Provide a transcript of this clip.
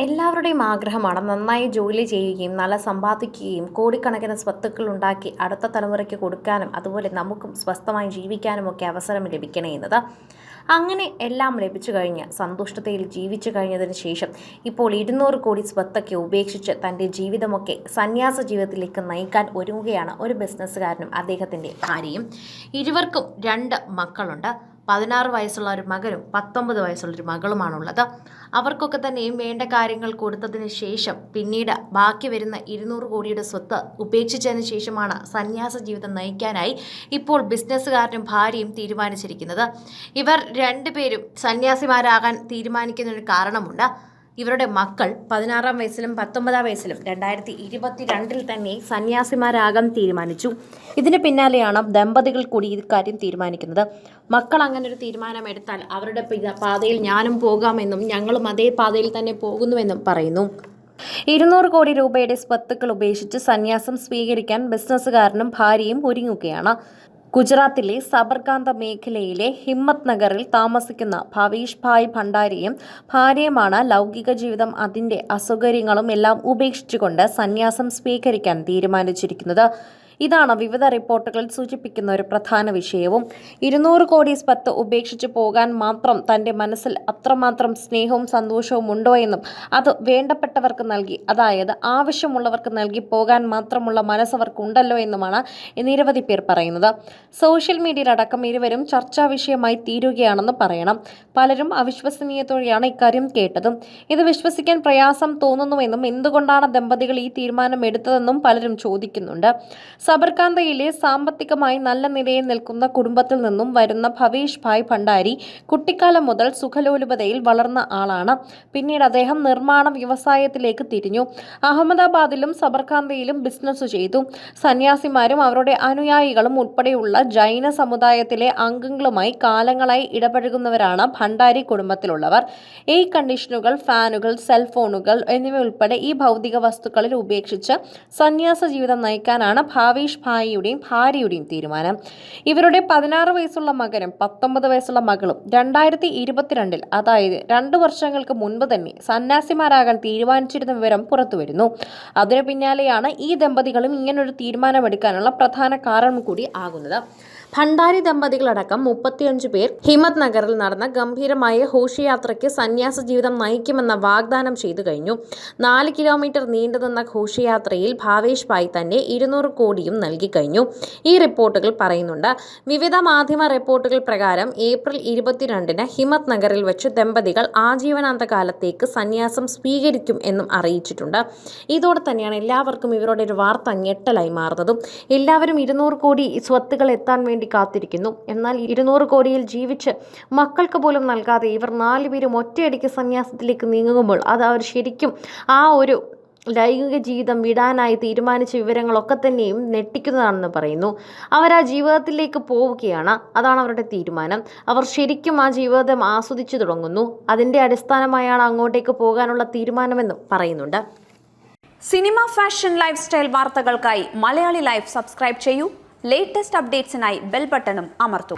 എല്ലാവരുടെയും ആഗ്രഹമാണ് നന്നായി ജോലി ചെയ്യുകയും നല്ല സമ്പാദിക്കുകയും കോടിക്കണക്കിന് സ്വത്തുക്കൾ ഉണ്ടാക്കി അടുത്ത തലമുറയ്ക്ക് കൊടുക്കാനും അതുപോലെ നമുക്കും സ്വസ്ഥമായി ജീവിക്കാനും ഒക്കെ അവസരം ലഭിക്കണേ എന്നത്. അങ്ങനെ എല്ലാം ലഭിച്ചു കഴിഞ്ഞ് സന്തുഷ്ടതയിൽ ജീവിച്ചു കഴിഞ്ഞതിന് ശേഷം ഇപ്പോൾ 200 കോടി സ്വത്തൊക്കെ ഉപേക്ഷിച്ച് തൻ്റെ ജീവിതമൊക്കെ സന്യാസ ജീവിതത്തിലേക്ക് നയിക്കാൻ ഒരുങ്ങുകയാണ് ഒരു ബിസിനസ്സുകാരനും അദ്ദേഹത്തിൻ്റെ ഭാര്യയും. ഇരുവർക്കും 2 മക്കളുണ്ട്. 16 വയസ്സുള്ള ഒരു മകനും 19 വയസ്സുള്ളൊരു മകളുമാണുള്ളത്. അവർക്കൊക്കെ തന്നെയും വേണ്ട കാര്യങ്ങൾ കൊടുത്തതിന് ശേഷം പിന്നീട് ബാക്കി വരുന്ന 200 കോടിയുടെ സ്വത്ത് ഉപേക്ഷിച്ചതിന് ശേഷമാണ് സന്യാസ ജീവിതം നയിക്കാനായി ഇപ്പോൾ ബിസിനസ്സുകാരനും ഭാര്യയും തീരുമാനിച്ചിരിക്കുന്നത്. ഇവർ രണ്ടുപേരും സന്യാസിമാരാകാൻ തീരുമാനിക്കുന്നതിന് കാരണമുണ്ട്. ഇവരുടെ മക്കൾ 16-ാം വയസ്സിലും 19-ാം വയസ്സിലും 2022 തന്നെ സന്യാസിമാരാകാൻ തീരുമാനിച്ചു. ഇതിന് പിന്നാലെയാണ് ദമ്പതികൾ കൂടി ഇക്കാര്യം തീരുമാനിക്കുന്നത്. മക്കൾ അങ്ങനെ ഒരു തീരുമാനമെടുത്താൽ അവരുടെ പാതയിൽ ഞാനും പോകാമെന്നും ഞങ്ങളും അതേ പാതയിൽ തന്നെ പോകുന്നുവെന്നും പറയുന്നു. 200 കോടി രൂപയുടെ സ്വത്തുക്കൾ ഉപേക്ഷിച്ച് സന്യാസം സ്വീകരിക്കാൻ ബിസിനസ്സുകാരനും ഭാര്യയും ഒരുങ്ങുകയാണ്. ഗുജറാത്തിലെ സബർകാന്ത മേഖലയിലെ ഹിമ്മത്ത് നഗറിൽ താമസിക്കുന്ന ഭവേഷ് ഭായ് ഭണ്ഡാരിയും ഭാര്യയുമാണ് ലൗകിക ജീവിതം അതിൻ്റെ അസൗകര്യങ്ങളും എല്ലാം ഉപേക്ഷിച്ചുകൊണ്ട് സന്യാസം സ്വീകരിക്കാൻ തീരുമാനിച്ചിരിക്കുന്നത്. ഇതാണ് വിവിധ റിപ്പോർട്ടുകൾ സൂചിപ്പിക്കുന്ന ഒരു പ്രധാന വിഷയവും. 200 കോടി സ്വത്ത് ഉപേക്ഷിച്ച് പോകാൻ മാത്രം തൻ്റെ മനസ്സിൽ അത്രമാത്രം സ്നേഹവും സന്തോഷവും ഉണ്ടോ എന്നും അത് വേണ്ടപ്പെട്ടവർക്ക് നൽകി, അതായത് ആവശ്യമുള്ളവർക്ക് നൽകി പോകാൻ മാത്രമുള്ള മനസ്സവർക്കുണ്ടല്ലോ എന്നുമാണ് നിരവധി പേർ പറയുന്നത്. സോഷ്യൽ മീഡിയയിലടക്കം ഇരുവരും ചർച്ചാ വിഷയമായി തീരുകയാണെന്ന് പറയണം. പലരും അവിശ്വസനീയത്തോടെയാണ് ഇക്കാര്യം കേട്ടതും. ഇത് വിശ്വസിക്കാൻ പ്രയാസം തോന്നുന്നുവെന്നും എന്തുകൊണ്ടാണ് ദമ്പതികൾ ഈ തീരുമാനം എടുത്തതെന്നും പലരും ചോദിക്കുന്നുണ്ട്. സബർകാന്തയിലെ സാമ്പത്തികമായി നല്ല നിലയിൽ നിൽക്കുന്ന കുടുംബത്തിൽ നിന്നും വരുന്ന ഭവേഷ് ഭായ് ഭണ്ഡാരി കുട്ടിക്കാലം മുതൽ സുഖലോലുപതയിൽ വളർന്ന ആളാണ്. പിന്നീട് അദ്ദേഹം നിർമ്മാണ വ്യവസായത്തിലേക്ക് തിരിഞ്ഞു. അഹമ്മദാബാദിലും സബർകാന്തയിലും ബിസിനസ് ചെയ്തു. സന്യാസിമാരും അവരുടെ അനുയായികളും ഉൾപ്പെടെയുള്ള ജൈന സമുദായത്തിലെ അംഗങ്ങളുമായി കാലങ്ങളായി ഇടപഴകുന്നവരാണ് ഭണ്ഡാരി കുടുംബത്തിലുള്ളവർ. എയർ കണ്ടീഷനുകൾ, ഫാനുകൾ, സെൽഫോണുകൾ എന്നിവ ഉൾപ്പെടെ ഈ ഭൗതിക വസ്തുക്കളിൽ ഉപേക്ഷിച്ച് സന്യാസ ജീവിതം നയിക്കാനാണ് ഭവേഷ് ഭായിയുടെയും ഭാര്യയുടെയും തീരുമാനം. ഇവരുടെ 16 വയസ്സുള്ള മകനും 19 വയസ്സുള്ള മകളും 2022 അതായത് 2 വർഷങ്ങൾക്ക് മുൻപ് തന്നെ സന്യാസിമാരാകാൻ തീരുമാനിച്ചിരുന്ന വിവരം പുറത്തുവരുന്നു. അതിനു പിന്നാലെയാണ് ഈ ദമ്പതികളും ഇങ്ങനൊരു തീരുമാനമെടുക്കാനുള്ള പ്രധാന കാരണം കൂടി ആകുന്നത്. ഭണ്ഡാരി ദമ്പതികളടക്കം 35 പേർ ഹിമ്മത്ത് നഗറിൽ നടന്ന ഗംഭീരമായ ഘോഷയാത്രയ്ക്ക് സന്യാസ ജീവിതം നയിക്കുമെന്ന വാഗ്ദാനം ചെയ്തു കഴിഞ്ഞു. 4 കിലോമീറ്റർ നീണ്ടുനിന്ന ഘോഷയാത്രയിൽ ഭവേഷ് ഭായ് തന്നെ 200 കോടിയും നൽകി കഴിഞ്ഞു. ഈ റിപ്പോർട്ടുകൾ പറയുന്നുണ്ട്. വിവിധ മാധ്യമ റിപ്പോർട്ടുകൾ പ്രകാരം ഏപ്രിൽ 22-ന് ഹിമ്മത്ത് നഗറിൽ വെച്ച് ദമ്പതികൾ ആജീവനാന്ത കാലത്തേക്ക് സന്യാസം സ്വീകരിക്കും എന്നും അറിയിച്ചിട്ടുണ്ട്. ഇതോടെ തന്നെയാണ് എല്ലാവർക്കും ഇവരുടെ ഒരു വാർത്ത ഞെട്ടലായി മാറുന്നതും. എല്ലാവരും 200 കോടി സ്വത്തുകൾ എത്താൻ വേണ്ടി കാത്തിരിക്കുന്നു. എന്നാൽ 200 കോടിയിൽ ജീവിച്ച് മക്കൾക്ക് പോലും നൽകാതെ ഇവർ 4 പേരും ഒറ്റയടിക്ക് സന്യാസത്തിലേക്ക് നീങ്ങുമ്പോൾ അത് അവർ ശരിക്കും ആ ഒരു ലൈംഗിക ജീവിതം വിടാനായി തീരുമാനിച്ച വിവരങ്ങളൊക്കെ തന്നെയും ഞെട്ടിക്കുന്നതാണെന്ന് പറയുന്നു. അവർ ആ ജീവിതത്തിലേക്ക് പോവുകയാണ്. അതാണ് അവരുടെ തീരുമാനം. അവർ ശരിക്കും ആ ജീവിതം ആസ്വദിച്ചു തുടങ്ങുന്നു. അതിൻ്റെ അടിസ്ഥാനമായാണ് അങ്ങോട്ടേക്ക് പോകാനുള്ള തീരുമാനമെന്നും പറയുന്നുണ്ട്. സിനിമ, ഫാഷൻ, ലൈഫ് സ്റ്റൈൽ വാർത്തകൾക്കായി മലയാളി ലൈഫ് സബ്സ്ക്രൈബ് ചെയ്യൂ. ലേറ്റസ്റ്റ് അപ്ഡേറ്റ്സിനായി ബെൽ ബട്ടണും അമർത്തൂ.